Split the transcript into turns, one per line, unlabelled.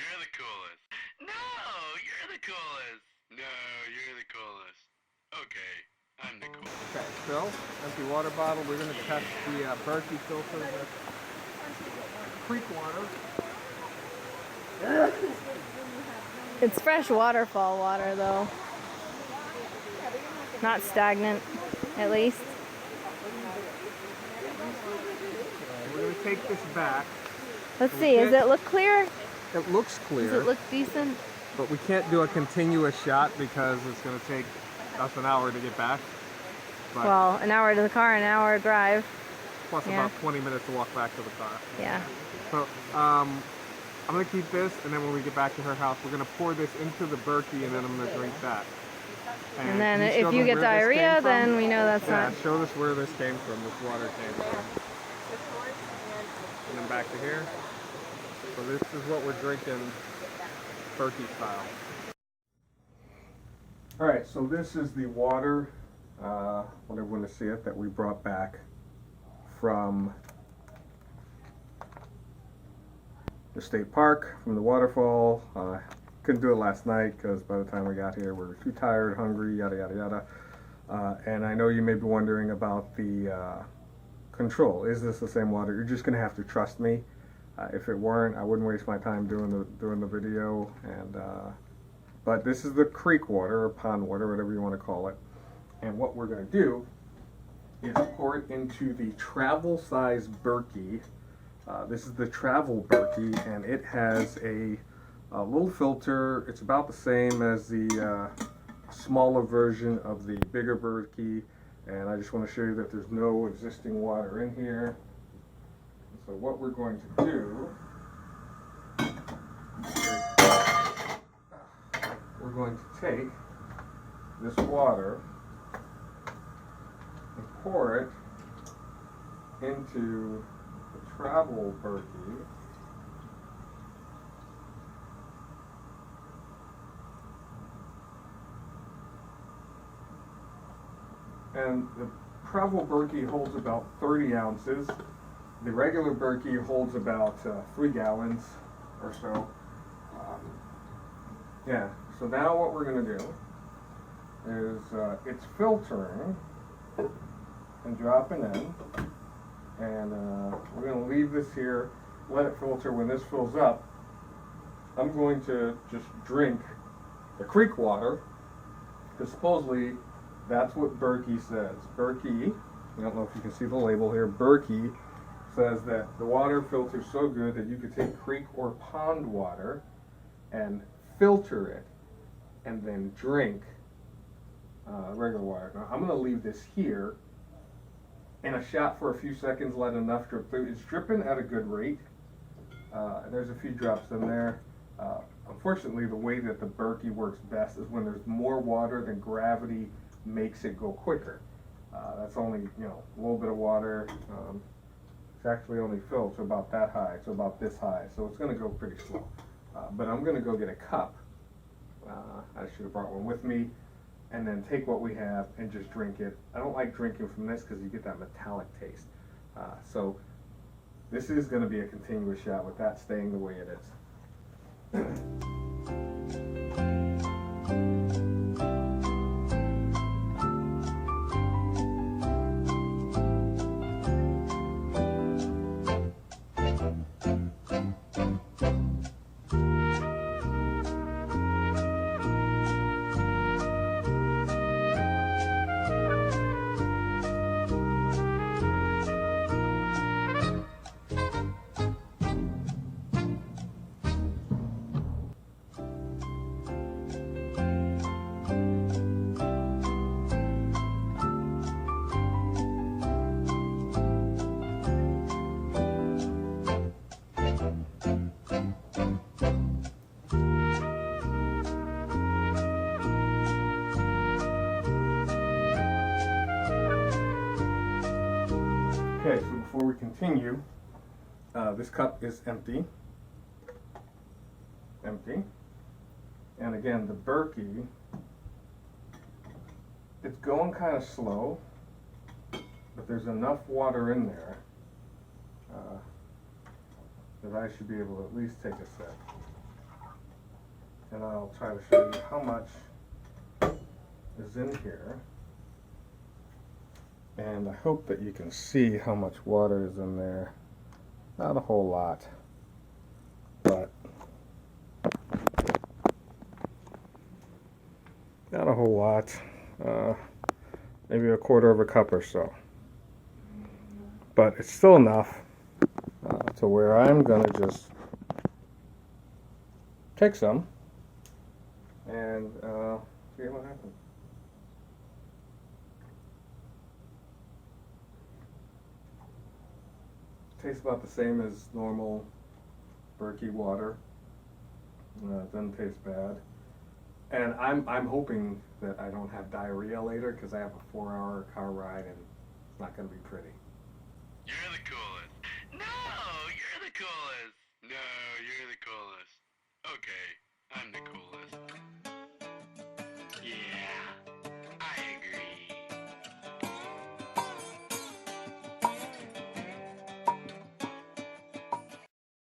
you're the coolest. No, you're the coolest. No, you're the coolest. Okay, I'm the coolest.
Okay, Phil, empty water bottle. We're going to test the Berkey filter with creek water.
It's fresh waterfall water though. Not stagnant, at least.
We're going to take this back.
Let's see, does it look clear?
It looks clear.
Does it look decent?
But we can't do a continuous shot because it's going to take us an hour to get back. But
Well, an hour to the car, an hour drive.
plus
yeah.
about 20 minutes to walk back to the car.
Yeah.
So I'm going to keep this, and then when we get back to her house, we're going to pour this into the Berkey, and then I'm going to drink that.
And then
can show
if you
them
get
where this
diarrhea,
came from?
then we know that's
Yeah,
not.
show us where this came from, this water came from. And then back to here. So this is what we're drinking Berkey style. Alright, so this is the water, want everyone to see it, that we brought back from the state park, from the waterfall. Couldn't do it last night because by the time we got here we were too tired, hungry, yada yada yada. And I know you may be wondering about the control. Is this the same water? You're just going to have to trust me. If it weren't, I wouldn't waste my time doing the video. And but this is the creek water or pond water, whatever you want to call it. And what we're going to do is pour it into the travel size Berkey. This is the travel Berkey, and it has a little filter. It's about the same as the smaller version of the bigger Berkey, and I just want to show you that there's no existing water in here. So what we're going to do is we're going to take this water and pour it into the travel Berkey. And the travel Berkey holds about 30 ounces. The regular Berkey holds about 3 gallons or so. Yeah, so now what we're going to do is it's filtering and dropping in. And we're going to leave this here, let it filter. When this fills up, I'm going to just drink the creek water, because supposedly that's what Berkey says. Berkey, I don't know if you can see the label here, Berkey says that the water filters so good that you could take creek or pond water and filter it and then drink regular water. Now I'm going to leave this here in a shot for a few seconds, let enough drip through. It's dripping at a good rate. There's a few drops in there. Unfortunately, the way that the Berkey works best is when there's more water than gravity makes it go quicker. That's only, a little bit of water. It's actually only filled to about that high, so about this high, so it's going to go pretty slow. But I'm going to go get a cup. I should have brought one with me, and then take what we have and just drink it. I don't like drinking from this because you get that metallic taste. So this is going to be a continuous shot with that staying the way it is. Okay, so before we continue, this cup is empty. And again, the Berkey, it's going kind of slow, but there's enough water in there that I should be able to at least take a sip. and I'll try to show you how much is in here. And I hope that you can see how much water is in there. Not a whole lot, but not a whole lot. Maybe a quarter of a cup or so. But it's still enough to where I'm gonna just take some and see what happens. Tastes about the same as normal Berkey water. It doesn't taste bad. And I'm hoping that I don't have diarrhea later because I have a 4-hour car ride and it's not going to be pretty.
You're the coolest. No, you're the coolest. No, you're the coolest. Okay, I'm the coolest.